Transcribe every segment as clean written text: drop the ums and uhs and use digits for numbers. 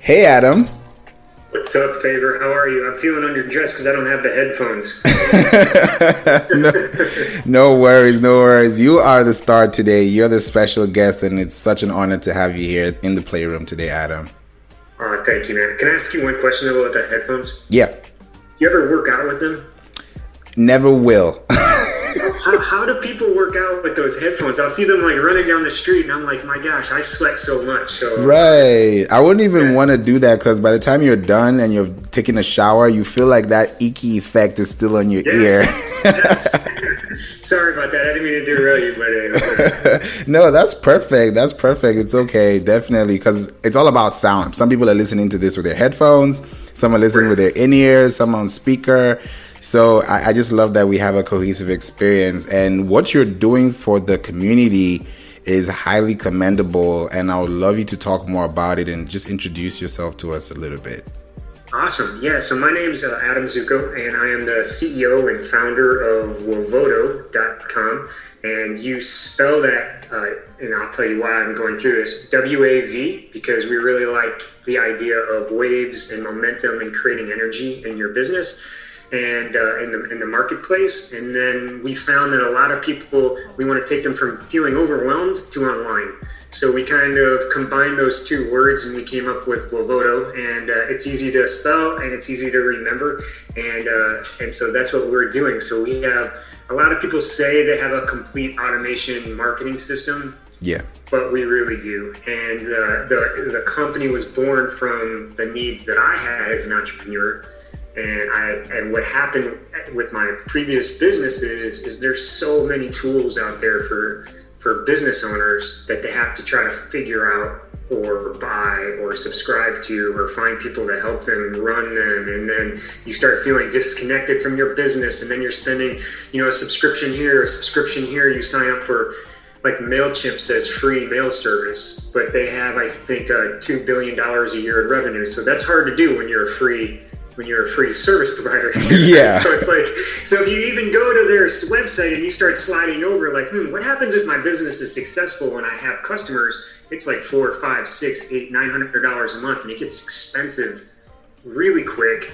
Hey, Adam. What's up, Favor? How are you? I'm feeling underdressed because I don't have the headphones. No worries, no worries. You are the star today. You're the special guest, and it's such an honor to have you here in the playroom today, Adam. Thank you, man. Can I ask you one question about the headphones? Yeah. Do you ever work out with them? Never will. How do people work out with those headphones? I'll see them like running down the street, and I'm like, my gosh, I sweat so much. So Right. I wouldn't even want to do that because by the time you're done and you're taking a shower, you feel like that icky effect is still on your ear. Yes. Sorry about that. I didn't mean to derail you, but No, that's perfect. That's perfect. It's okay, definitely, because it's all about sound. Some people are listening to this with their headphones. Some are listening with their in-ears. Some on speaker. So I just love that we have a cohesive experience, and what you're doing for the community is highly commendable, and I would love you to talk more about it and just introduce yourself to us a little bit. Awesome. Yeah, so my name is Adam Zucco, and I am the CEO and founder of Wavoto.com, and you spell that, and I'll tell you why I'm going through this, W-A-V, because we really like the idea of waves and momentum and creating energy in your business and in the marketplace. And then we found that a lot of people, we want to take them from feeling overwhelmed to online. So we kind of combined those two words and we came up with Wavoto, and it's easy to spell and it's easy to remember. And so that's what we're doing. So we have, a lot of people say they have a complete automation marketing system. Yeah. But we really do. And the company was born from the needs that I had as an entrepreneur. And what happened with my previous businesses is there's so many tools out there for business owners that they have to try to figure out or buy or subscribe to or find people to help them run them. And then you start feeling disconnected from your business, and then you're spending, a subscription here, a subscription here. You sign up for, like, MailChimp says free mail service, but they have, I think, $2 billion a year in revenue. So that's hard to do when you're a free service provider. Yeah. So it's like, so if you even go to their website and you start sliding over, like, what happens if my business is successful when I have customers? It's like $400, $500, $600, $800, $900 a month, and it gets expensive really quick.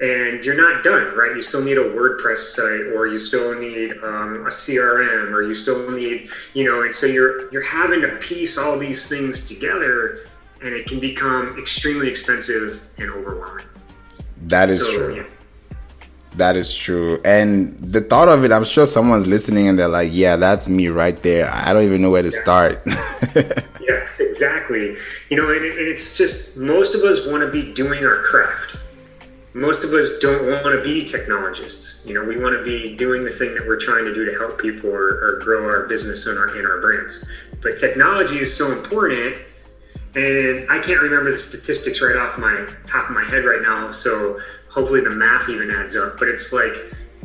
And you're not done, right? You still need a WordPress site, or you still need a CRM, or you still need, and so you're having to piece all these things together, and it can become extremely expensive and overwhelming. That is true. Yeah. That is true. And the thought of it, I'm sure someone's listening and they're like, yeah, that's me right there. I don't even know where to start. Yeah, exactly. And it's just, most of us want to be doing our craft. Most of us don't want to be technologists. We want to be doing the thing that we're trying to do to help people or grow our business and our brands. But technology is so important. And I can't remember the statistics right off my top of my head right now, so hopefully the math even adds up. But it's like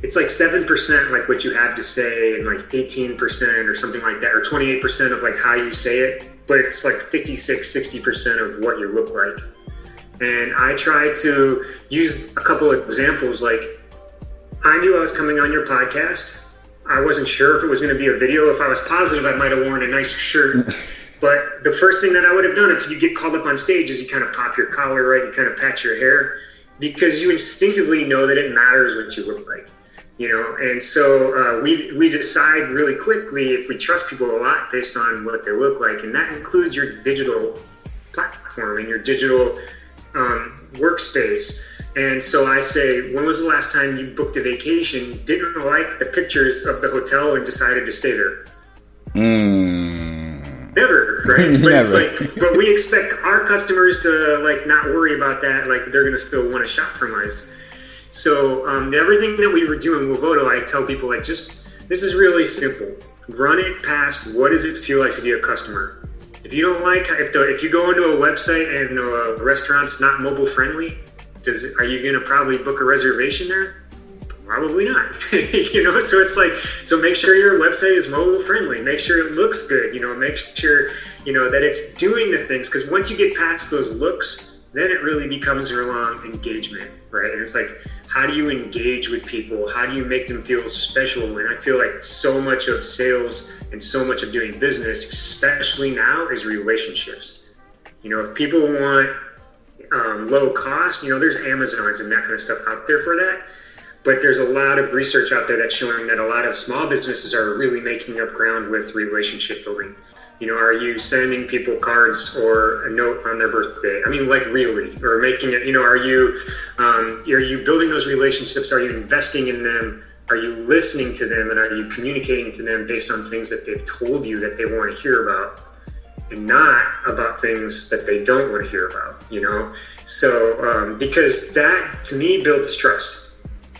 7% like what you have to say, and like 18% or something like that, or 28% of like how you say it. But it's like 60% of what you look like. And I try to use a couple of examples. Like, I knew I was coming on your podcast. I wasn't sure if it was going to be a video. If I was positive, I might have worn a nice shirt. But the first thing that I would have done if you get called up on stage is you kind of pop your collar, right? You kind of pat your hair, because you instinctively know that it matters what you look like, And so we decide really quickly if we trust people a lot based on what they look like. And that includes your digital platform and your digital workspace. And so I say, when was the last time you booked a vacation, didn't like the pictures of the hotel, and decided to stay there? Never, right? But Never. It's like, but we expect our customers to like not worry about that. Like, they're going to still want to shop from us. So everything that we were doing with Wavoto, I tell people, like, this is really simple. Run it past, what does it feel like to be a customer? If you don't like, if you go into a website and a restaurant's not mobile friendly, are you going to probably book a reservation there? Probably not. So it's like, so make sure your website is mobile friendly. Make sure it looks good. Make sure, that it's doing the things. Because once you get past those looks, then it really becomes around engagement, right? And it's like, how do you engage with people? How do you make them feel special? And I feel like so much of sales and so much of doing business, especially now, is relationships. If people want low cost. There's Amazons and that kind of stuff out there for that. But there's a lot of research out there that's showing that a lot of small businesses are really making up ground with relationship building. Are you sending people cards or a note on their birthday? I mean, like really, or making it, are you building those relationships? Are you investing in them? Are you listening to them? And are you communicating to them based on things that they've told you that they want to hear about, and not about things that they don't want to hear about, So, because that to me builds trust,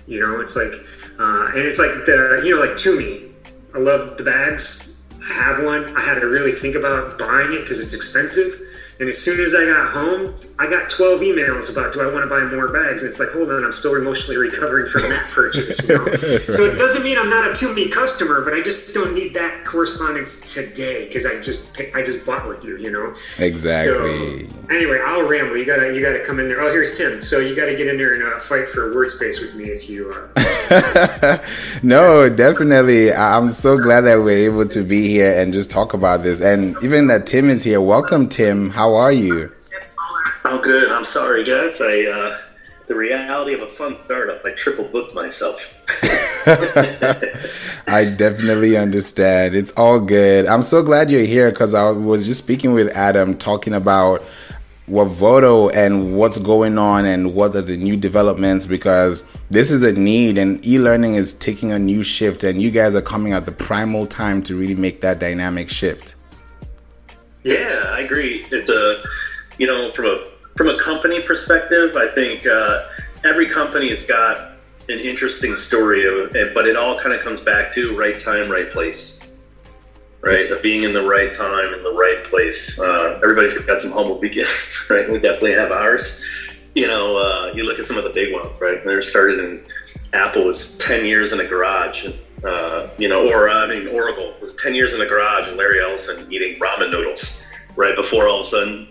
it's like, and it's like like Tumi, I love the bags. I have one. I had to really think about buying it because it's expensive. And as soon as I got home, I got 12 emails about, do I want to buy more bags? And it's like, hold on, I'm still emotionally recovering from that purchase. So it doesn't mean I'm not a Tumi customer, but I just don't need that correspondence today because I just bought with you, Exactly. So anyway, I'll ramble. You gotta come in there. Oh, here's Tim. So you gotta get in there and fight for word space with me if you. No, definitely. I'm so glad that we're able to be here and just talk about this, and even that Tim is here. Welcome, Tim. How are you? I'm good. I'm sorry, guys. The reality of a fun startup, I triple booked myself. I definitely understand. It's all good. I'm so glad you're here because I was just speaking with Adam talking about Wavoto and what's going on and what are the new developments, because this is a need and e-learning is taking a new shift, and you guys are coming at the primal time to really make that dynamic shift. Yeah, I agree. It's from a company perspective, I think every company has got an interesting story, but it all kind of comes back to right time, right place, right? Of being in the right time, in the right place. Everybody's got some humble beginnings, right? We definitely have ours. You look at some of the big ones, right? They're started in, Apple was 10 years in a garage, Oracle was 10 years in a garage, and Larry Ellison eating ramen noodles right before all of a sudden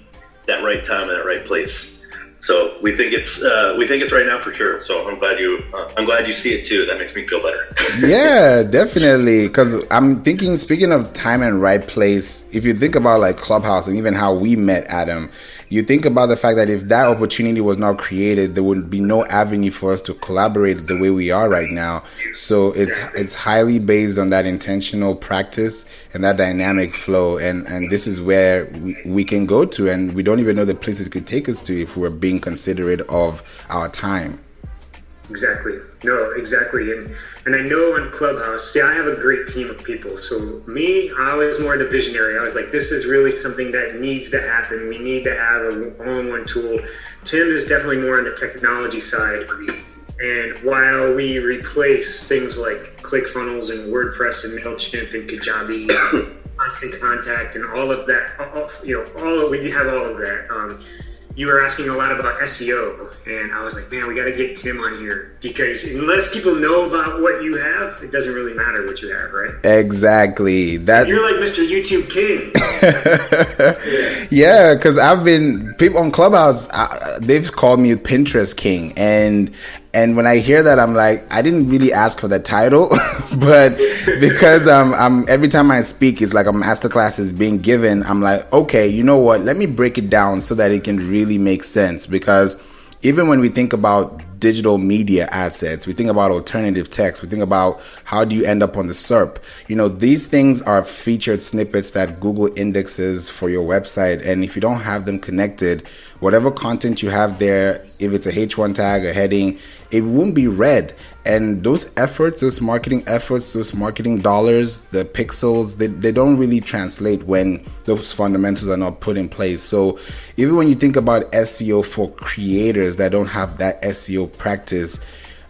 that right time and that right place. So we think it's right now for sure. So I'm glad you see it too. That makes me feel better. Yeah, definitely. Because I'm thinking, speaking of time and right place, if you think about like Clubhouse and even how we met, Adam, you think about the fact that if that opportunity was not created, there would be no avenue for us to collaborate the way we are right now. So it's highly based on that intentional practice and that dynamic flow. And this is where we can go to, and we don't even know the places it could take us to if we're being considerate of our time. Exactly. No, exactly. And I know on Clubhouse, I have a great team of people. So me, I was more the visionary. I was like, this is really something that needs to happen. We need to have an all-in-one tool. Tim is definitely more on the technology side. And while we replace things like ClickFunnels and WordPress and MailChimp and Kajabi, Constant Contact and all of that, we have all of that. You were asking a lot about SEO, and I was like, man, we got to get Tim on here, because unless people know about what you have, it doesn't really matter what you have, right? Exactly. That you're like Mr. YouTube King. Yeah, because people on Clubhouse, they've called me Pinterest King, and when I hear that, I'm like, I didn't really ask for that title, but because I'm every time I speak, it's like a masterclass is being given. I'm like, okay, you know what? Let me break it down so that it can really make sense. Because even when we think about digital media assets, we think about alternative text, we think about how do you end up on the SERP. These things are featured snippets that Google indexes for your website, and if you don't have them connected, whatever content you have there, if it's a H1 tag, a heading, it won't be read. And those efforts, those marketing dollars, the pixels, they don't really translate when those fundamentals are not put in place. So even when you think about SEO for creators that don't have that SEO practice,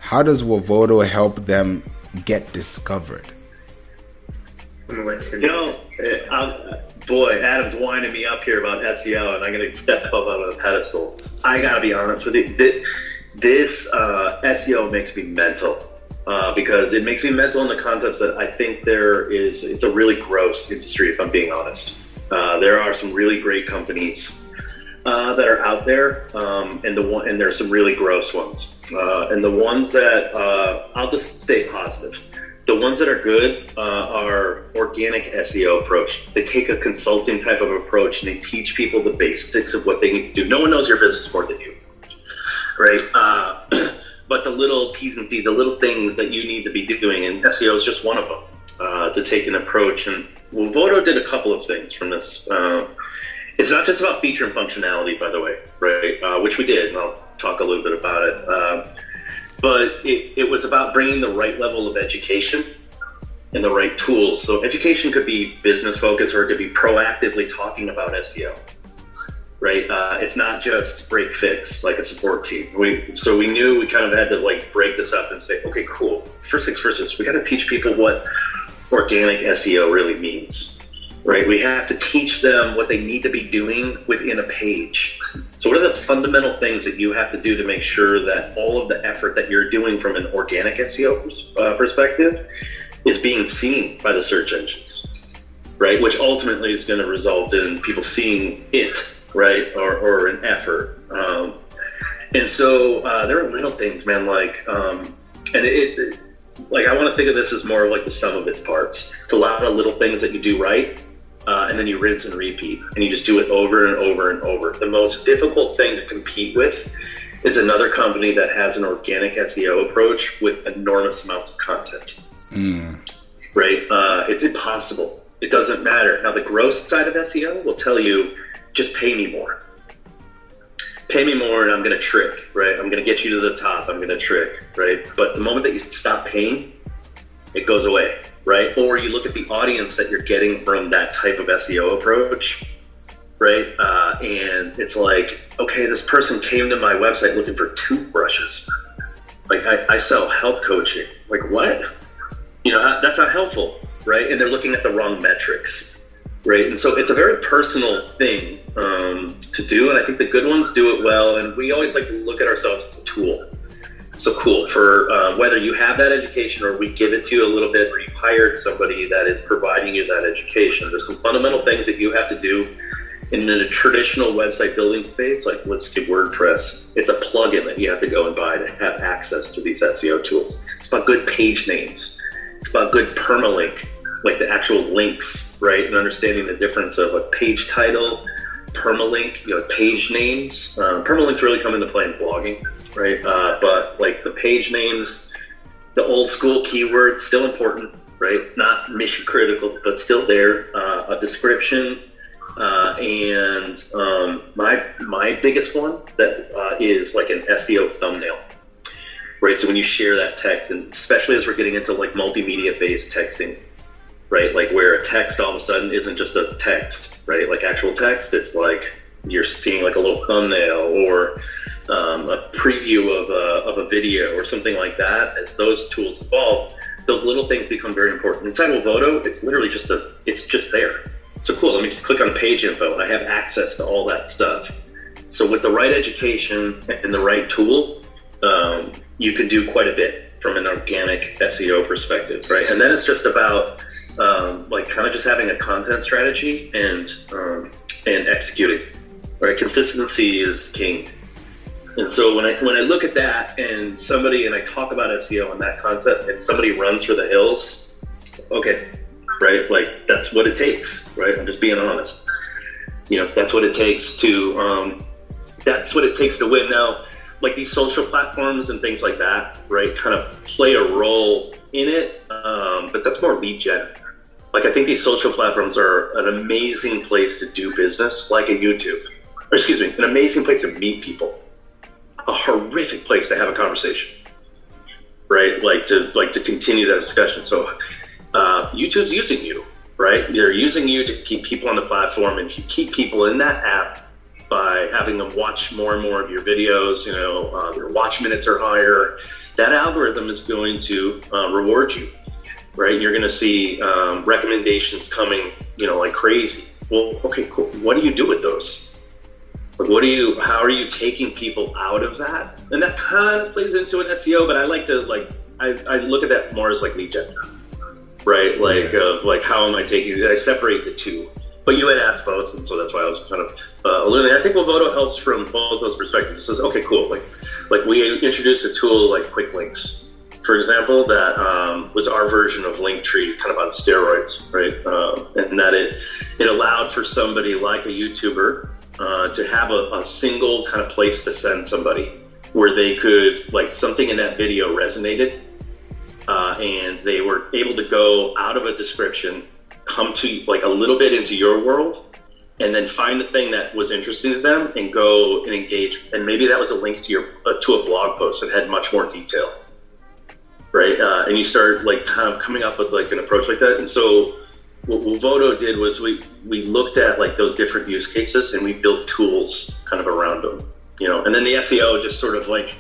how does Wavoto help them get discovered? Boy, Adam's winding me up here about SEO, and I'm going to step up on a pedestal. I got to be honest with you. This SEO makes me mental, because it makes me mental in the context that I think it's a really gross industry, if I'm being honest. There are some really great companies that are out there, and there's some really gross ones. And the ones that, I'll just stay positive. The ones that are good are organic SEO approach. They take a consulting type of approach and they teach people the basics of what they need to do. No one knows your business more than you, right? But the little T's and C's, the little things that you need to be doing, and SEO is just one of them, to take an approach. And Wavoto did a couple of things from this. It's not just about feature and functionality, by the way, right? Which we did, and I'll talk a little bit about it. But it was about bringing the right level of education and the right tools. So education could be business focused, or it could be proactively talking about SEO, right? It's not just break fix like a support team. So we knew we kind of had to like break this up and say, okay, cool. First things first is we got to teach people what organic SEO really means, right? We have to teach them what they need to be doing within a page. So what are the fundamental things that you have to do to make sure that all of the effort that you're doing from an organic SEO perspective is being seen by the search engines, right? Which ultimately is going to result in people seeing it, right? Or an effort. And so there are little things, man, like, and it's like, I want to think of this as more of like the sum of its parts. It's a lot of little things that you do right. And then you rinse and repeat, and you just do it over and over and over. The most difficult thing to compete with is another company that has an organic SEO approach with enormous amounts of content, right? It's impossible. It doesn't matter. Now, the growth side of SEO will tell you, just pay me more. Pay me more and I'm going to trick, right? I'm going to get you to the top. I'm going to trick, right? But the moment that you stop paying, it goes away. Right? Or you look at the audience that you're getting from that type of SEO approach, right? And it's like, okay, this person came to my website looking for toothbrushes. Like, I sell health coaching. Like, what? You know, that's not helpful, right? And they're looking at the wrong metrics, right? And so it's a very personal thing to do. And I think the good ones do it well. And we always like to look at ourselves as a tool. So cool, for whether you have that education or we give it to you a little bit, or you've hired somebody that is providing you that education, there's some fundamental things that you have to do in a traditional website building space, like let's say WordPress. It's a plugin that you have to go and buy to have access to these SEO tools. It's about good page names. It's about good permalink, like the actual links, right? And understanding the difference of a page title, permalink, you know, page names. Permalinks really come into play in blogging. Right, but like the page names, the old school keywords, still important, right? Not mission critical, but still there. A description, and my biggest one that is like an SEO thumbnail, right? So when you share that text, and especially as we're getting into like multimedia based texting, right? Like where a text all of a sudden isn't just a text, right? Like actual text, it's like you're seeing like a little thumbnail or a preview of a video or something like that. As those tools evolve, those little things become very important. Inside Wavoto, it's literally it's just there. So cool, let me just click on page info and I have access to all that stuff. So with the right education and the right tool, you can do quite a bit from an organic SEO perspective, right? And then it's just about like kind of just having a content strategy and executing, right? Consistency is king. And so when I look at that and I talk about SEO and that concept and somebody runs for the hills, okay, right? Like that's what it takes, right? I'm just being honest. You know, that's what it takes to win. Now, like these social platforms and things like that, right, kind of play a role in it, but that's more lead gen. Like I think these social platforms are an amazing place to do business, like a YouTube, an amazing place to meet people. A horrific place to have a conversation, right? Like to continue that discussion. So YouTube's using you, right? They're using you to keep people on the platform, and you keep people in that app by having them watch more and more of your videos. You know, their watch minutes are higher. That algorithm is going to reward you, right? You're going to see recommendations coming, you know, like crazy. Well, okay, cool. What do you do with those? How are you taking people out of that? And that kind of plays into an SEO, but I like to I look at that more as like lead gen, right? Like how am I taking it? I separate the two, but you had asked both. And so that's why I was kind of alluding. I think Wavoto helps from both those perspectives. It says, okay, cool. Like we introduced a tool like quick links for example, that was our version of Linktree, kind of on steroids, right? And that it allowed for somebody like a YouTuber to have a single kind of place to send somebody where they could, like, something in that video resonated, and they were able to go out of a description, come to like a little bit into your world, and then find the thing that was interesting to them and go and engage. And maybe that was a link to your to a blog post that had much more detail, right? And you start like kind of coming up with like an approach like that. And so what Wavoto did was we looked at like those different use cases and we built tools kind of around them, you know. And then the SEO just sort of like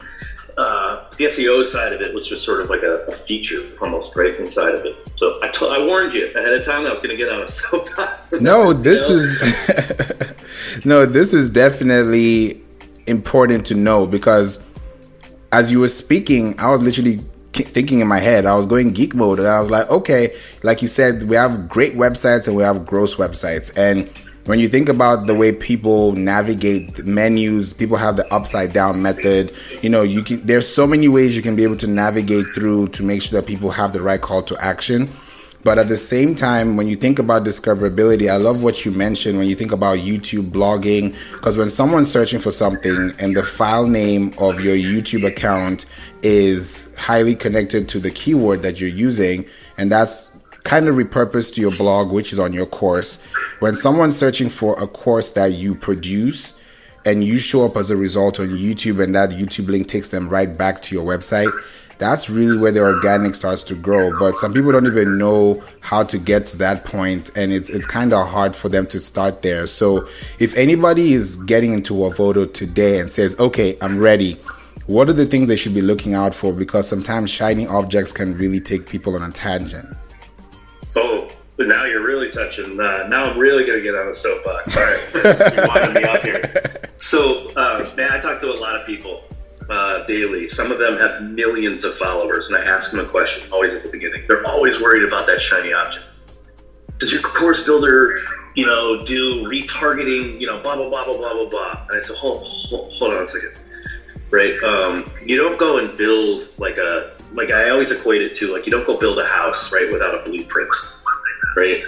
the SEO side of it was just sort of like a feature almost, right, inside of it. So I warned you ahead of time that I was going to get on a soapbox. No, this is definitely important to know, because as you were speaking, I was literally thinking in my head, I was going geek mode, and I was like, okay, like you said, we have great websites and we have gross websites. And when you think about the way people navigate menus, people have the upside down method. You know, there's so many ways you can be able to navigate through to make sure that people have the right call to action. But at the same time, when you think about discoverability, I love what you mentioned when you think about YouTube blogging, because when someone's searching for something and the file name of your YouTube account is highly connected to the keyword that you're using, and that's kind of repurposed to your blog, which is on your course. When someone's searching for a course that you produce and you show up as a result on YouTube, and that YouTube link takes them right back to your website, that's really where the organic starts to grow. But some people don't even know how to get to that point, and it's kind of hard for them to start there. So if anybody is getting into Wavoto today and says, okay, I'm ready, what are the things they should be looking out for? Because sometimes shiny objects can really take people on a tangent. So now you're really touching. Now I'm really going to get on a soapbox. All right, you wanted me up here. So, man, I talk to a lot of people daily. Some of them have millions of followers, and I ask them a question always at the beginning. They're always worried about that shiny object. Does your course builder, you know, do retargeting, you know, blah, blah, blah, blah, blah, blah, blah? And I said, hold on a second, right? You don't go and build like I always equate it to, like, you don't go build a house, right, without a blueprint, right?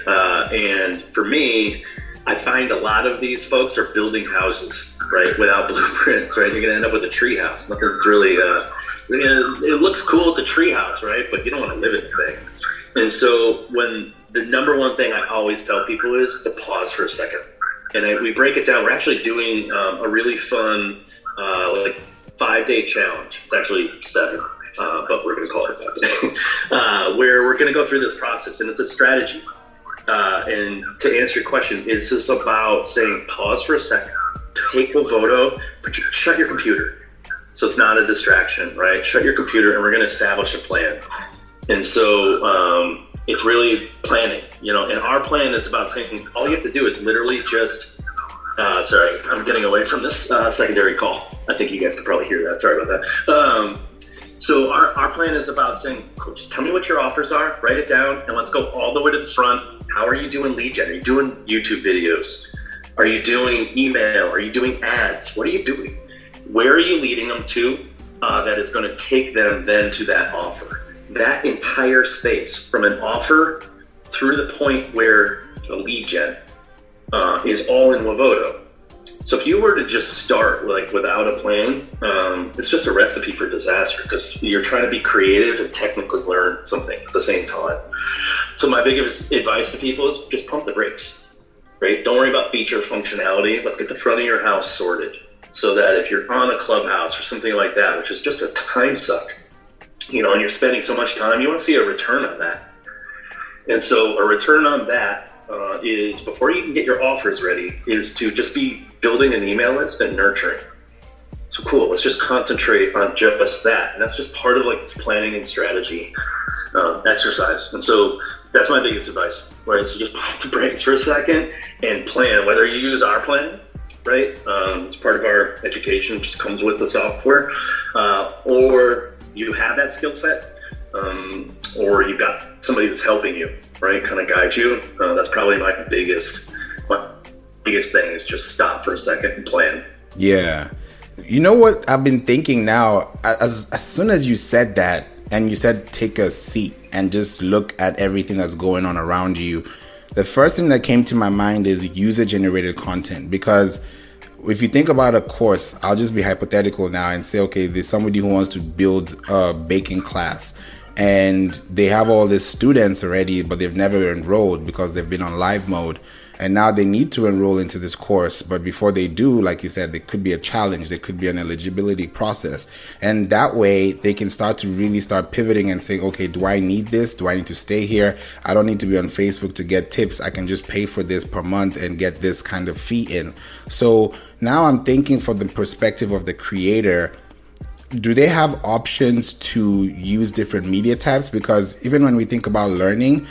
And for me, I find a lot of these folks are building houses, right, without blueprints, right? You're going to end up with a tree house. Nothing's really, it looks cool, it's a tree house, right? But you don't want to live in the thing. And so when the number one thing I always tell people is to pause for a second. And we break it down. We're actually doing a really fun, like 5-day challenge. It's actually 7. But we're going to call it 5 days, where we're going to go through this process, and it's a strategy. And to answer your question, this is about saying, pause for a second, take Wavoto, but shut your computer. So it's not a distraction, right? Shut your computer, and we're going to establish a plan. And so it's really planning, you know, and our plan is about saying, all you have to do is literally just, sorry, I'm getting away from this secondary call. I think you guys can probably hear that. Sorry about that. So our plan is about saying, cool, just tell me what your offers are, write it down, and let's go all the way to the front. How are you doing lead gen? Are you doing YouTube videos? Are you doing email? Are you doing ads? What are you doing? Where are you leading them to that is going to take them then to that offer? That entire space from an offer through the point where the lead gen is all in Wavoto. So if you were to just start like without a plan, it's just a recipe for disaster, because you're trying to be creative and technically learn something at the same time. So my biggest advice to people is just pump the brakes, right? Don't worry about feature functionality. Let's get the front of your house sorted, so that if you're on a Clubhouse or something like that, which is just a time suck, you know, and you're spending so much time, you want to see a return on that. And so a return on that is, before you can get your offers ready, is to just be building an email list and nurturing. So cool, let's just concentrate on just that. And that's just part of like this planning and strategy exercise. And so that's my biggest advice, right? So just pump the brakes for a second and plan, whether you use our plan, right? It's part of our education, just comes with the software, or you have that skill set, or you've got somebody that's helping you, right? Kind of guide you. That's probably my biggest thing, is just stop for a second and plan. Yeah. You know what I've been thinking now, as soon as you said that, and you said take a seat and just look at everything that's going on around you, the first thing that came to my mind is user-generated content. Because if you think about a course, I'll just be hypothetical now and say, okay, there's somebody who wants to build a baking class, and they have all these students already, but they've never enrolled because they've been on live mode. And now they need to enroll into this course. But before they do, like you said, there could be a challenge. There could be an eligibility process. And that way they can start to really start pivoting and saying, okay, do I need this? Do I need to stay here? I don't need to be on Facebook to get tips. I can just pay for this per month and get this kind of fee in. So now I'm thinking from the perspective of the creator, do they have options to use different media types? Because even when we think about learning,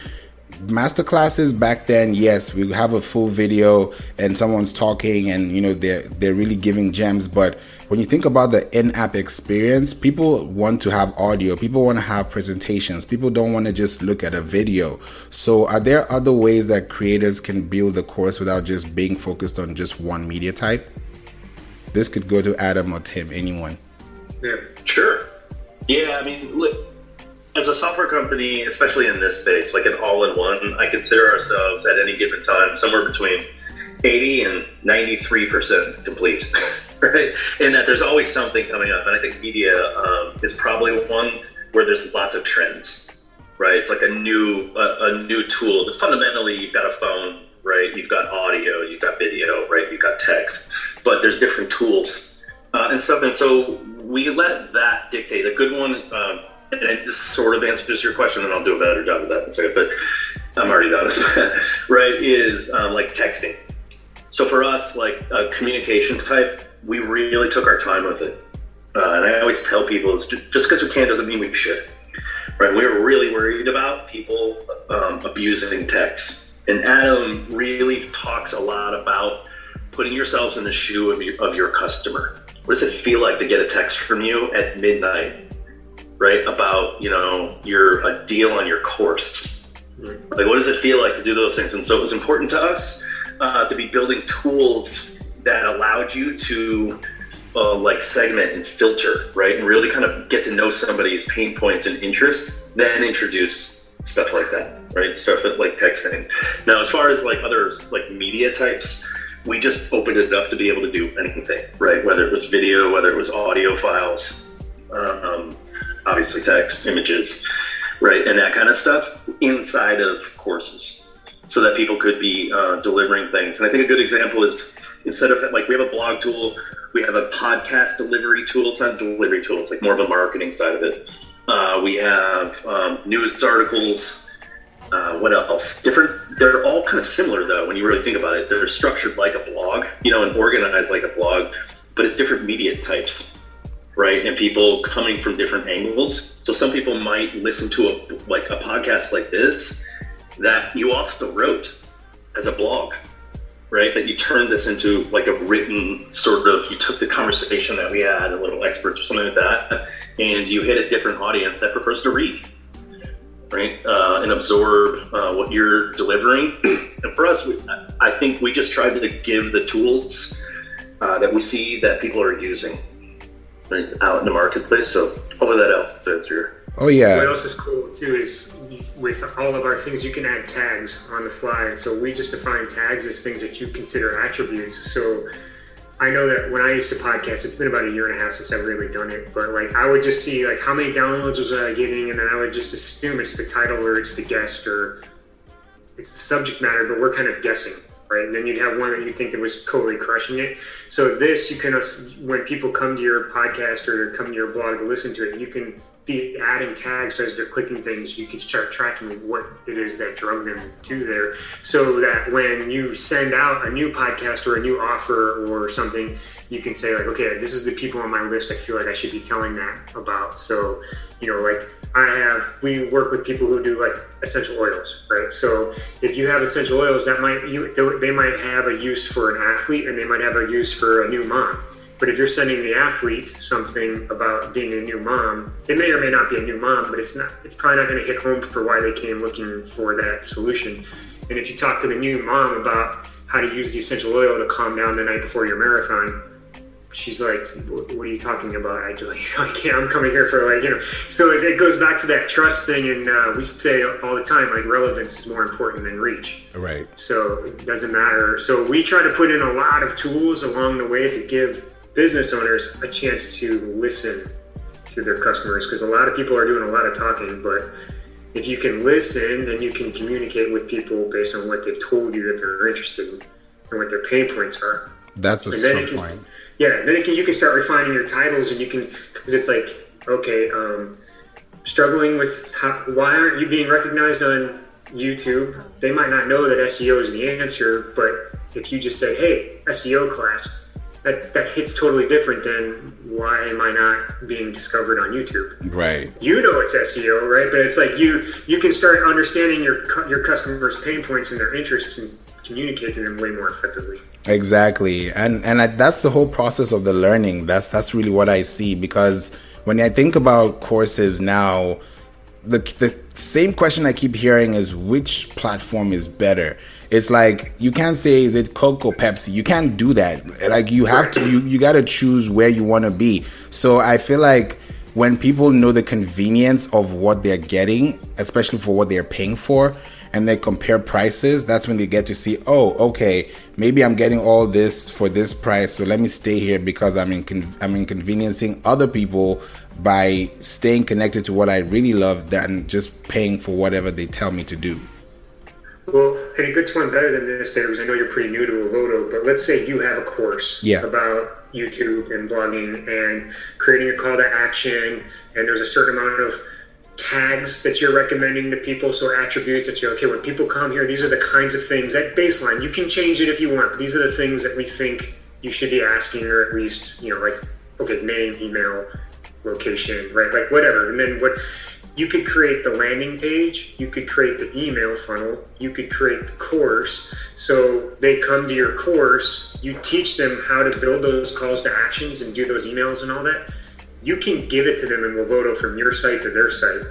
masterclasses back then, yes, we have a full video and someone's talking and they're really giving gems. But when you think about the in-app experience, people want to have audio, people want to have presentations, people don't want to just look at a video. So are there other ways that creators can build a course without just being focused on just one media type? This could go to Adam or Tim, anyone. Yeah, sure. Yeah, I mean, look, as a software company, especially in this space, like an all-in-one, I consider ourselves at any given time somewhere between 80 and 93% complete, right? In that there's always something coming up. And I think media is probably one where there's lots of trends, right? It's like a new tool. But fundamentally, you've got a phone, right? You've got audio, you've got video, right? You've got text. But there's different tools and stuff. And so we let that dictate. A good one, and this sort of answers your question, and I'll do a better job of that in a second, but I'm already done, right, is like texting. So for us, like a communication type, we really took our time with it. And I always tell people, just because we can doesn't mean we should, right? We were really worried about people abusing text. And Adam really talks a lot about putting yourselves in the shoe of your customer. What does it feel like to get a text from you at midnight, right? About, a deal on your course. Like, what does it feel like to do those things? And so it was important to us to be building tools that allowed you to segment and filter, right? And really kind of get to know somebody's pain points and interests, then introduce stuff like that, right? Stuff like texting. Now, as far as like others, like media types, we just opened it up to be able to do anything, right? Whether it was video, whether it was audio files, obviously text, images, right? And that kind of stuff inside of courses so that people could be delivering things. And I think a good example is, instead of like, we have a blog tool, we have a podcast delivery tool. It's not a delivery tool, it's like more of a marketing side of it. We have news articles. What else? Different. They're all kind of similar though, when you really think about it. They're structured like a blog, and organized like a blog, but it's different media types, right? And people coming from different angles. So some people might listen to a podcast like this that you also wrote as a blog, right? That you turned this into like a written sort of, you took the conversation that we had, a little experts or something like that, and you hit a different audience that prefers to read, right? And absorb what you're delivering. And for us, I think we just tried to give the tools that we see that people are using, right, out in the marketplace. So hopefully that helps to answer your. Oh yeah. What else is cool too is with all of our things, you can add tags on the fly. And so we just define tags as things that you consider attributes. So I know that when I used to podcast, it's been about 1.5 years since I've really done it, but like I would just see like how many downloads was I getting, and then I would just assume it's the title or it's the guest or it's the subject matter, but we're kind of guessing, right? And then you'd have one that you think that was totally crushing it. So this, you can, when people come to your podcast or come to your blog to listen to it, you can be adding tags as they're clicking things. You can start tracking what it is that drove them to there, so that when you send out a new podcast or a new offer or something, you can say like, okay, this is the people on my list I feel like I should be telling that about. So, like we work with people who do like essential oils, right? So if you have essential oils, they might have a use for an athlete and they might have a use for a new mom. But if you're sending the athlete something about being a new mom, they may or may not be a new mom, but it's probably not going to hit home for why they came looking for that solution. And if you talk to the new mom about how to use the essential oil to calm down the night before your marathon, she's like, what are you talking about? I can't, I'm coming here for so it goes back to that trust thing. And we say all the time, like, relevance is more important than reach. Right. So it doesn't matter. So we try to put in a lot of tools along the way to give business owners a chance to listen to their customers, because a lot of people are doing a lot of talking, but if you can listen, then you can communicate with people based on what they've told you that they're interested in and what their pain points are. That's a strong point. Yeah, then you can start refining your titles, and you can, because it's like, okay, struggling with why aren't you being recognized on YouTube? They might not know that SEO is the answer, but if you just say, hey, SEO class, that hits totally different than why am I not being discovered on YouTube? Right. You know it's SEO, right? But it's like you can start understanding your customers' pain points and their interests and communicate to them way more effectively. Exactly. And that's the whole process of the learning. That's really what I see, because when I think about courses now, the same question I keep hearing is, which platform is better? It's like, you can't say, is it Coke or Pepsi? You can't do that. Like, you have to, you got to choose where you want to be. So I feel like when people know the convenience of what they're getting, especially for what they're paying for, and they compare prices, that's when they get to see, oh, okay, maybe I'm getting all this for this price, so let me stay here because I'm inconveniencing other people by staying connected to what I really love than just paying for whatever they tell me to do. Well, and it gets one better than this, because I know you're pretty new to Wavoto, but let's say you have a course about YouTube and blogging and creating a call to action, and there's a certain amount of tags that you're recommending to people, so attributes that you're, okay, when people come here, these are the kinds of things, that baseline, you can change it if you want, but these are the things that we think you should be asking, or at least, like, okay, name, email, location, right, like whatever. And then what you could create the landing page, you could create the email funnel, you could create the course. So they come to your course, you teach them how to build those calls to actions and do those emails and all that. You can give it to them in Wavoto from your site to their site.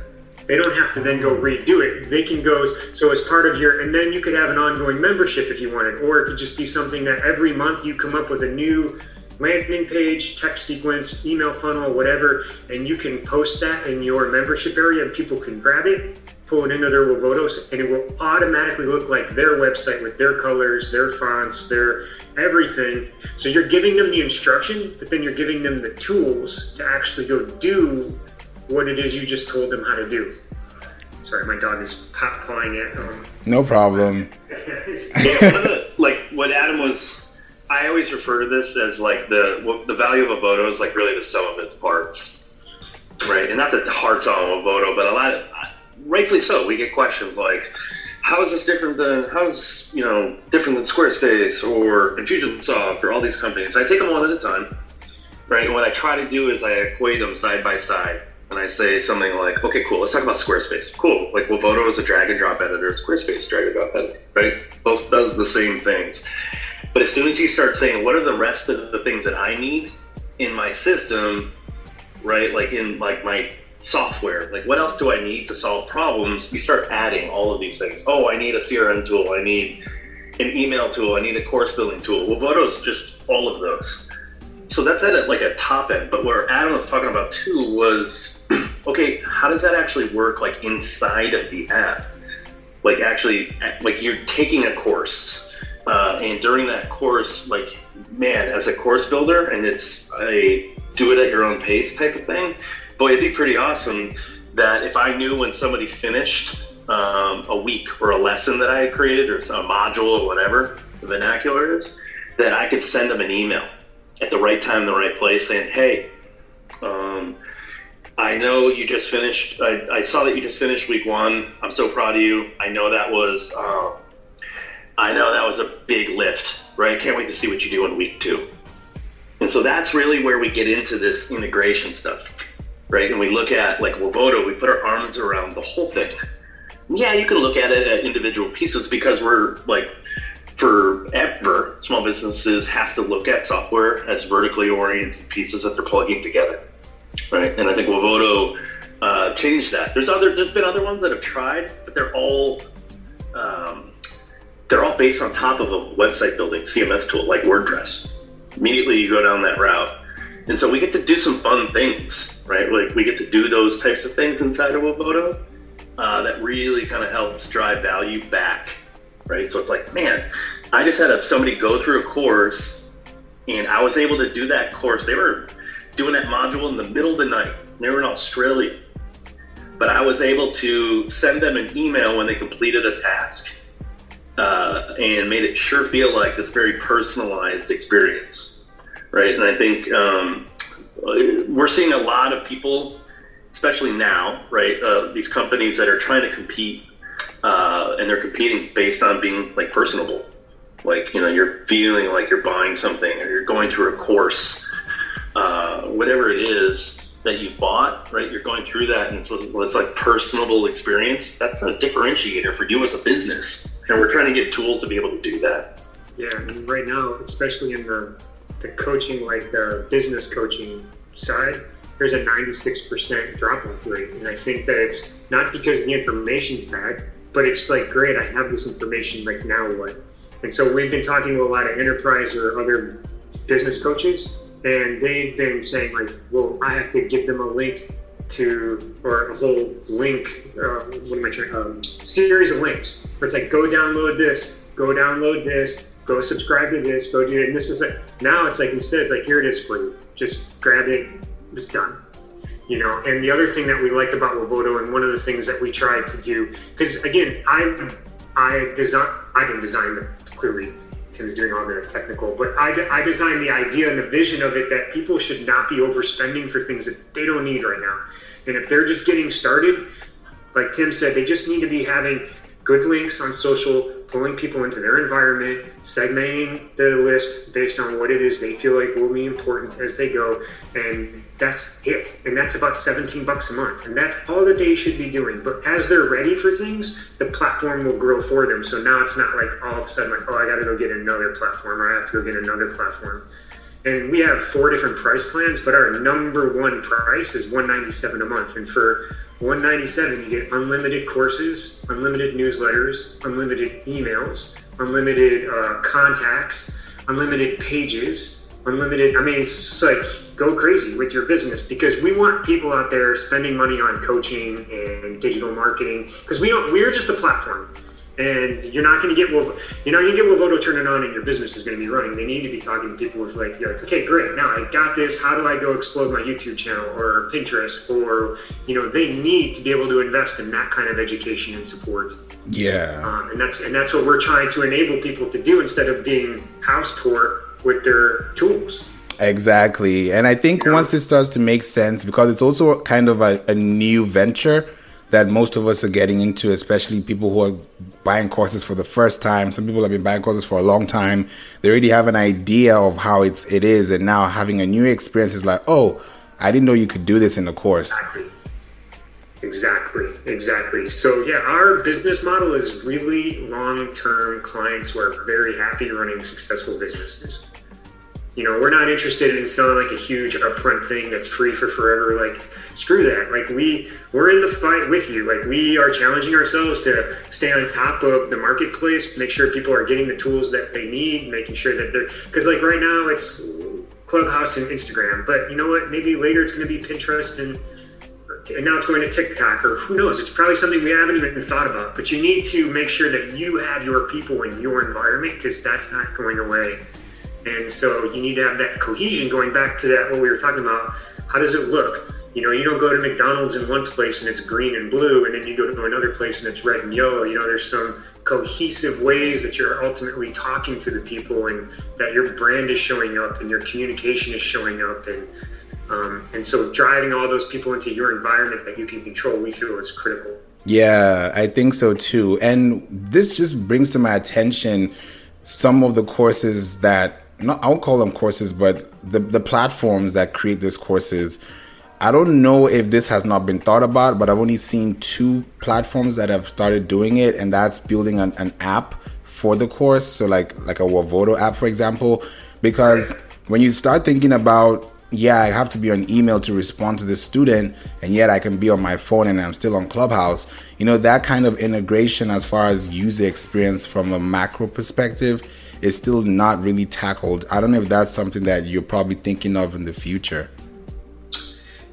They don't have to then go redo it. They can go, so as part of your, and then you could have an ongoing membership if you wanted, or it could just be something that every month you come up with a new landing page, text sequence, email funnel, whatever, and you can post that in your membership area and people can grab it, pull it into their Wavotos, and it will automatically look like their website with their colors, their fonts, their everything. So you're giving them the instruction, but then you're giving them the tools to actually go do what it is you just told them how to do. Sorry, my dog is pawing it. No problem. Yeah, like what Adam was, I always refer to this as like the value of Wavoto is like really the sum of its parts, right? And not that the heart's on Wavoto, but a lot, rightfully so, we get questions like, how is this different than different than Squarespace or Infusionsoft or all these companies? I take them one at a time, right? And what I try to do is I equate them side by side. And I say something like, okay, cool, let's talk about Squarespace. Cool, like Wavoto is a drag and drop editor, Squarespace drag and drop editor, right? Both does the same things. But as soon as you start saying, what are the rest of the things that I need in my system, right? Like in like my software, like what else do I need to solve problems? You start adding all of these things. Oh, I need a CRM tool. I need an email tool. I need a course building tool. Wavoto is just all of those. So that's at like a top end. But where Adam was talking about too was, okay, how does that actually work like inside of the app? Like actually, like you're taking a course. And during that course, like, man, as a course builder, and it's a do it at your own pace type of thing, boy, it'd be pretty awesome that if I knew when somebody finished a week or a lesson that I had created, or a module or whatever the vernacular is, that I could send them an email at the right time, the right place, saying, hey, I know you just finished, I saw that you just finished week 1. I'm so proud of you. I know that was a big lift, right? Can't wait to see what you do in week 2. And so that's really where we get into this integration stuff, right? And we look at like Wavoto, we put our arms around the whole thing. Yeah, you can look at it at individual pieces because we're like, forever, small businesses have to look at software as vertically oriented pieces that they're plugging together, right? And I think Wavoto changed that. There's been other ones that have tried, but they're all based on top of a website building CMS tool like WordPress, immediately you go down that route. And so we get to do some fun things, right? Like we get to do those types of things inside of Wavoto that really kind of helps drive value back, right? So it's like, man, I just had somebody go through a course and I was able to do that course. They were doing that module in the middle of the night. They were in Australia. But I was able to send them an email when they completed a task and made it sure feel like this very personalized experience, right? And I think we're seeing a lot of people, especially now, right? These companies that are trying to compete and they're competing based on being like personable. Like, you know, you're feeling like you're buying something or you're going through a course, whatever it is that you bought, right? You're going through that and it's like personable experience. That's a differentiator for you as a business. And we're trying to get tools to be able to do that. Yeah, and right now, especially in the coaching, like the business coaching side, there's a 96% drop-off rate. And I think that it's not because the information's bad, but it's like, great, I have this information, like now what? And so we've been talking to a lot of enterprise or other business coaches, and they've been saying like, well, I have to give them a link to, or a whole link, series of links. Where it's like, go download this, go subscribe to this, go do it. And this is like, now it's like, instead it's like, here it is for you. Just grab it, it's done. You know, and the other thing that we like about Wavoto, and one of the things that we tried to do, because again, I didn't design it, clearly Tim's doing all the technical, but I designed the idea and the vision of it that people should not be overspending for things that they don't need right now. And if they're just getting started, like Tim said, they just need to be having good links on social, pulling people into their environment, segmenting the list based on what it is they feel like will be important as they go. And that's it. And that's about $17 a month. And that's all that they should be doing. But as they're ready for things, the platform will grow for them. So now it's not like all of a sudden like, oh, I got to go get another platform, or I have to go get another platform. And we have 4 different price plans, but our number one price is $197 a month. And for $197, you get unlimited courses, unlimited newsletters, unlimited emails, unlimited contacts, unlimited pages, unlimited. I mean, it's like, go crazy with your business, because we want people out there spending money on coaching and digital marketing, because we're just a platform. And you're not going to get Wavoto turning on and your business is going to be running. They need to be talking to people with like, you're like, okay, great. Now I got this. How do I go explode my YouTube channel or Pinterest? Or, you know, they need to be able to invest in that kind of education and support. Yeah. And that's what we're trying to enable people to do, instead of being house poor with their tools. Exactly. And I think once it starts to make sense, because it's also kind of a new venture that most of us are getting into, especially people who are buying courses for the first time. Some people have been buying courses for a long time. They already have an idea of how it is. And now having a new experience is like, oh, I didn't know you could do this in a course. Exactly. So yeah, our business model is really long-term clients who are very happy running successful businesses. You know, we're not interested in selling like a huge upfront thing that's free for forever. Like, screw that. Like, we're in the fight with you. Like, we are challenging ourselves to stay on top of the marketplace, make sure people are getting the tools that they need, making sure that they're, because like right now it's Clubhouse and Instagram, but you know what? Maybe later it's going to be Pinterest and now it's going to TikTok, or who knows? It's probably something we haven't even thought about. But you need to make sure that you have your people in your environment, because that's not going away. And so you need to have that cohesion, going back to that, what we were talking about. How does it look? You know, you don't go to McDonald's in one place and it's green and blue, and then you go to another place and it's red and yellow. You know, there's some cohesive ways that you're ultimately talking to the people, and that your brand is showing up and your communication is showing up. And so driving all those people into your environment that you can control, we feel is critical. Yeah, I think so too. And this just brings to my attention some of the courses that, I won't call them courses, but the platforms that create these courses. I don't know if this has not been thought about, but I've only seen 2 platforms that have started doing it, and that's building an app for the course. So like a Wavoto app, for example, because when you start thinking about, I have to be on email to respond to the student, and yet I can be on my phone and I'm still on Clubhouse. You know, that kind of integration as far as user experience from a macro perspective is still not really tackled. I don't know if that's something that you're probably thinking of in the future.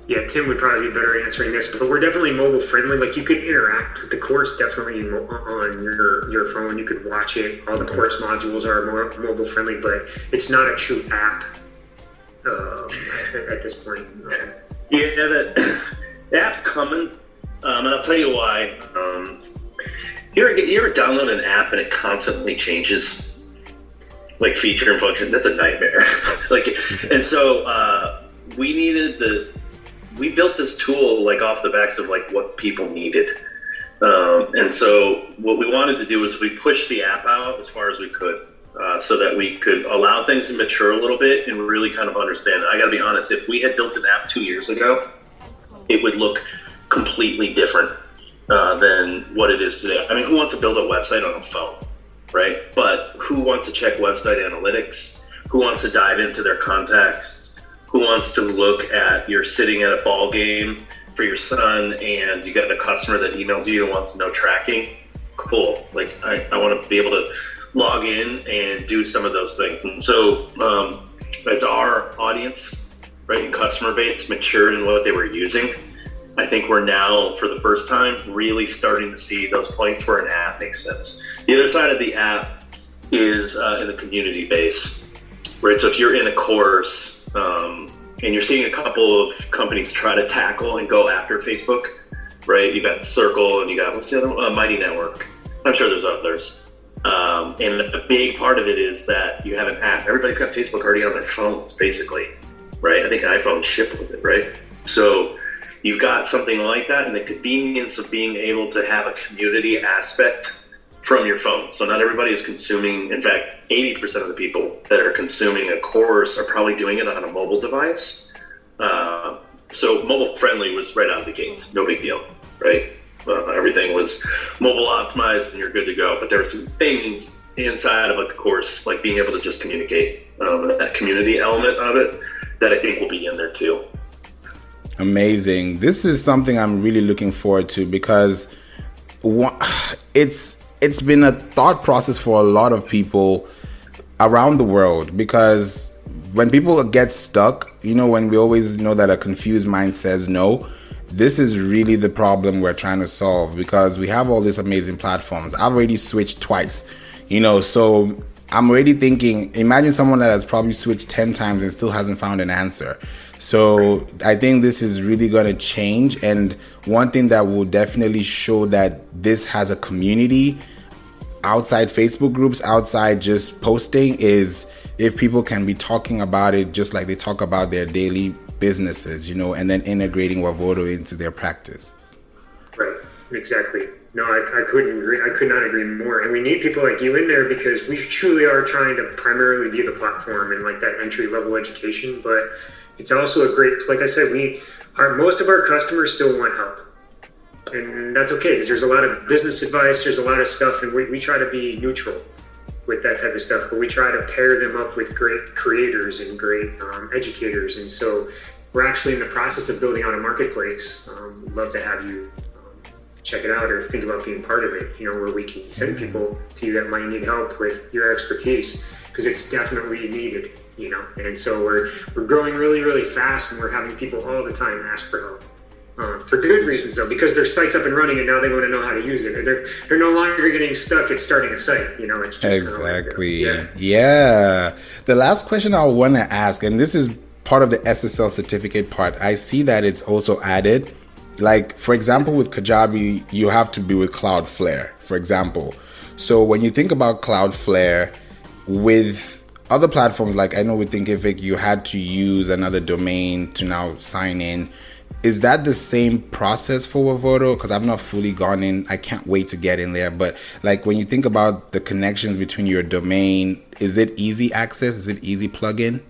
Yeah, Tim would probably be better answering this, but we're definitely mobile friendly. Like, you could interact with the course definitely on your phone. You could watch it. All the course modules are more mobile friendly, but it's not a true app at this point. Yeah, the app's coming, and I'll tell you why. You ever download an app and it constantly changes, like feature and function? That's a nightmare. And so we built this tool like off the backs of like what people needed. And so what we wanted to do was we pushed the app out as far as we could, so that we could allow things to mature a little bit and really kind of understand. I gotta be honest, if we had built an app 2 years ago, it would look completely different than what it is today. I mean, who wants to build a website on a phone, right? But who wants to check website analytics? Who wants to dive into their contacts? Who wants to look at, you're sitting at a ball game for your son and you got a customer that emails you and wants to know tracking? Cool. Like, I want to be able to log in and do some of those things. And so as our audience, right, and customer base matured in what they were using, I think we're now, for the first time, really starting to see those points where an app makes sense. The other side of the app is in the community base, right? So if you're in a course, and you're seeing a couple of companies try to tackle and go after Facebook, right? You got Circle and you got, what's the other one? Mighty Network. I'm sure there's others. And a big part of it is that you have an app. Everybody's got Facebook already on their phones, basically, right? I think iPhones ship with it, right? So you've got something like that, and the convenience of being able to have a community aspect from your phone. So not everybody is consuming, in fact, 80% of the people that are consuming a course are probably doing it on a mobile device. So mobile friendly was right out of the gates, no big deal, right? Everything was mobile optimized and you're good to go. But there are some things inside of a course, like being able to just communicate, that community element of it, that I think will be in there too. Amazing. This is something I'm really looking forward to, because it's been a thought process for a lot of people around the world, because when people get stuck, when we always know that a confused mind says no, this is really the problem we're trying to solve, because we have all these amazing platforms. I've already switched twice, so I'm already thinking, imagine someone that has probably switched 10 times and still hasn't found an answer. So I think this is really going to change. And one thing that will definitely show that this has a community outside Facebook groups, outside just posting, is if people can be talking about it just like they talk about their daily businesses, and then integrating Wavoto into their practice. Right, exactly. No, I couldn't agree. I could not agree more. And we need people like you in there, because we truly are trying to primarily be the platform and like that entry level education. But it's also a great, like I said, most of our customers still want help. And that's okay, because there's a lot of business advice, there's a lot of stuff, and we try to be neutral with that type of stuff, but we try to pair them up with great creators and great educators. And so we're actually in the process of building out a marketplace. We'd love to have you check it out or think about being part of it, where we can send people to you that might need help with your expertise, because it's definitely needed, And so we're growing really, really fast, and we're having people all the time ask for help. For good reasons, though, because their site's up and running and now they want to know how to use it. They're no longer getting stuck at starting a site, It's exactly. Yeah. The last question I want to ask, and this is part of the SSL certificate part, I see that it's also added. Like, for example, with Kajabi, you have to be with Cloudflare, for example. So when you think about Cloudflare, with other platforms, like I know with Thinkific, you had to use another domain to now sign in. Is that the same process for Wavoto? Because I've not fully gone in. I can't wait to get in there. But like when you think about the connections between your domain, is it easy access? Is it easy plugin?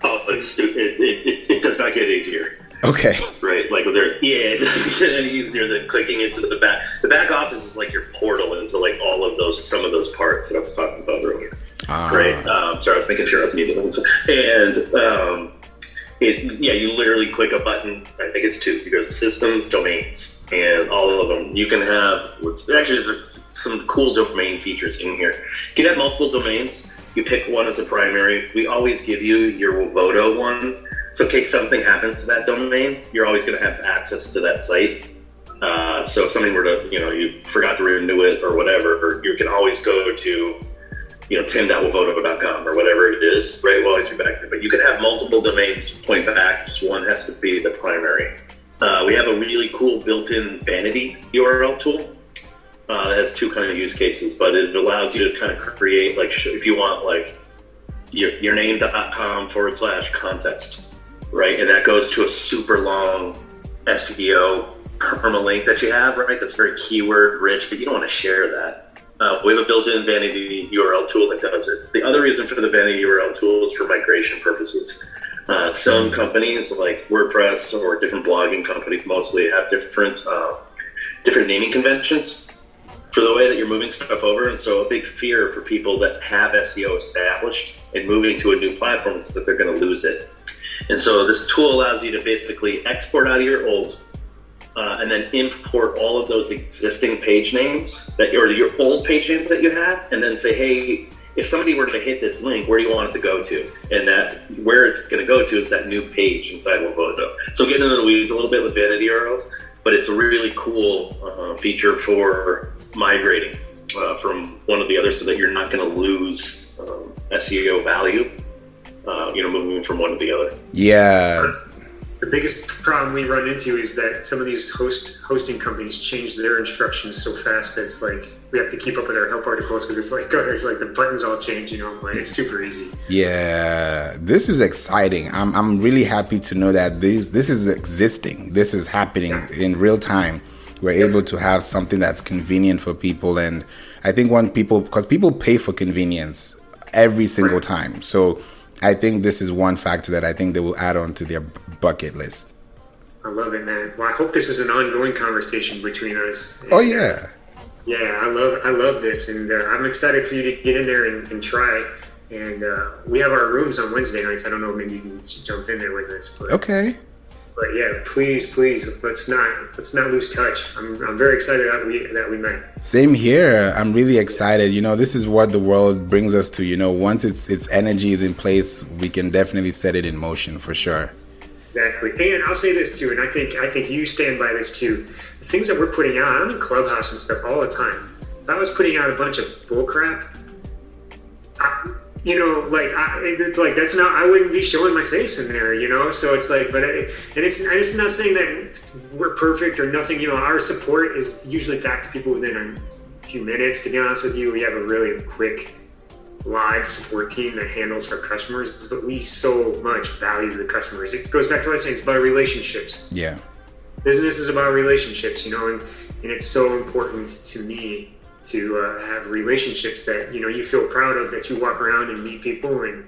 Oh, it does not get easier. Okay. Right. Like it doesn't get any easier than clicking into the back. The back office is like your portal into like all of some of those parts that I was talking about earlier. Right. Sorry, I was making sure I was muted. And you literally click a button. I think it's 2. It goes to systems, domains, and all of them. You can have, actually, there's some cool domain features in here. You can have multiple domains. You pick one as a primary. We always give you your Wavoto one. So in case something happens to that domain, you're always going to have access to that site. So if something were to, you forgot to renew it or whatever, or you can always go to, tim.wavoto.com or whatever it is, right? We'll always be back there. But you can have multiple domains point back. Just one has to be the primary. We have a really cool built-in vanity URL tool that has two kind of use cases, but it allows you to kind of create, like, if you want, like, your name.com/contest, right? And that goes to a super long SEO permalink that you have, right? That's very keyword rich, but you don't want to share that. We have a built-in vanity URL tool that does it. The other reason for the vanity URL tool is for migration purposes. Some companies like WordPress or different blogging companies mostly have different naming conventions for the way that you're moving stuff over. And so a big fear for people that have SEO established and moving to a new platform is that they're going to lose it. And so this tool allows you to basically export out of your old and then import all of those existing page names or your old page names that you have, and then say, hey, if somebody were to hit this link, where do you want it to go to? And that where it's going to go to is that new page inside Wavoto. So getting into the weeds a little bit with vanity URLs, but it's a really cool feature for migrating from one to the other, so that you're not going to lose SEO value, moving from one to the other. Yeah. The biggest problem we run into is that some of these hosting companies change their instructions so fast that it's like we have to keep up with our help articles, because it's like the buttons all change, like it's super easy. Yeah, this is exciting. I'm really happy to know that this is existing. This is happening in real time. We're able to have something that's convenient for people, and I think because people pay for convenience every single time. So I think this is one factor that I think they will add on to their bucket list. I love it, man. Well, I hope this is an ongoing conversation between us. Oh yeah. Yeah, I love this, and I'm excited for you to get in there and try. And we have our rooms on Wednesday nights. I don't know, maybe you can jump in there with us. But, okay. But yeah, please, let's not lose touch. I'm very excited that we met. Same here. I'm really excited. This is what the world brings us to. Once its energy is in place, we can definitely set it in motion for sure. Exactly. And I'll say this too, and I think you stand by this too. The things that we're putting out, I'm in Clubhouse and stuff all the time. If I was putting out a bunch of bullcrap, that's not, I wouldn't be showing my face in there, So it's like, it's not saying that we're perfect or nothing. Our support is usually back to people within a few minutes. To be honest with you, we have a really quick live support team that handles our customers, but we so much value the customers. It goes back to what I was saying, it's about relationships. Yeah. Business is about relationships, and it's so important to me to have relationships that, you feel proud of, that you walk around and meet people and,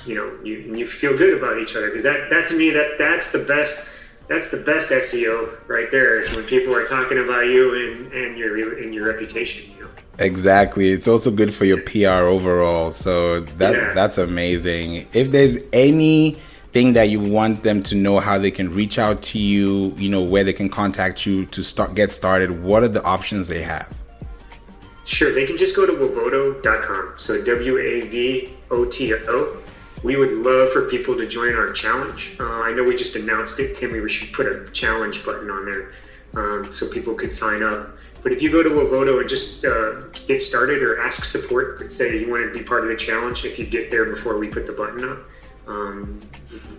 you feel good about each other. Because that to me, that's the best SEO right there, is when people are talking about you and your reputation, Exactly. It's also good for your PR overall. So that's amazing. If there's anything that you want them to know, how they can reach out to you, where they can contact you to get started, what are the options they have? Sure. They can just go to wavoto.com. So WAVOTO. We would love for people to join our challenge. I know we just announced it, Tim. We should put a challenge button on there so people could sign up. But if you go to Wavoto and just get started or ask support, say you want to be part of the challenge, if you get there before we put the button up,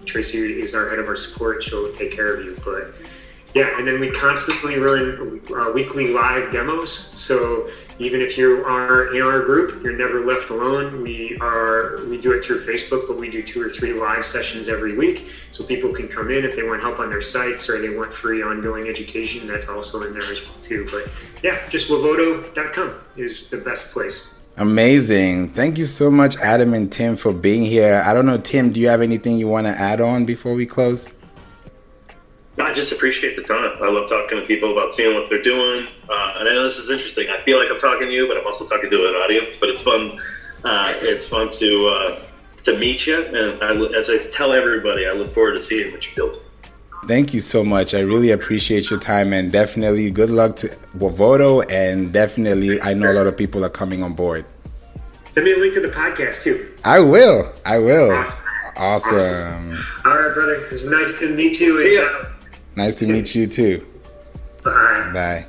Tracy is our head of our support. She'll take care of you. But yeah, and then we constantly run weekly live demos. So even if you are in our group, you're never left alone. We do it through Facebook, but we do 2 or 3 live sessions every week. So people can come in if they want help on their sites or they want free ongoing education. That's also in there as well too. But yeah, just wavoto.com is the best place. Amazing. Thank you so much, Adam and Tim, for being here. I don't know, Tim, do you have anything you want to add on before we close? I just appreciate the time. I love talking to people about seeing what they're doing. And I know this is interesting. I feel like I'm talking to you, but I'm also talking to an audience. But it's fun. It's fun to meet you. And as I tell everybody, I look forward to seeing what you build. Thank you so much. I really appreciate your time, and definitely good luck to Wavoto, and definitely I know a lot of people are coming on board. Send me a link to the podcast too. I will. Awesome. All right, brother. It's nice to meet you. Nice to meet you too. Bye. Bye.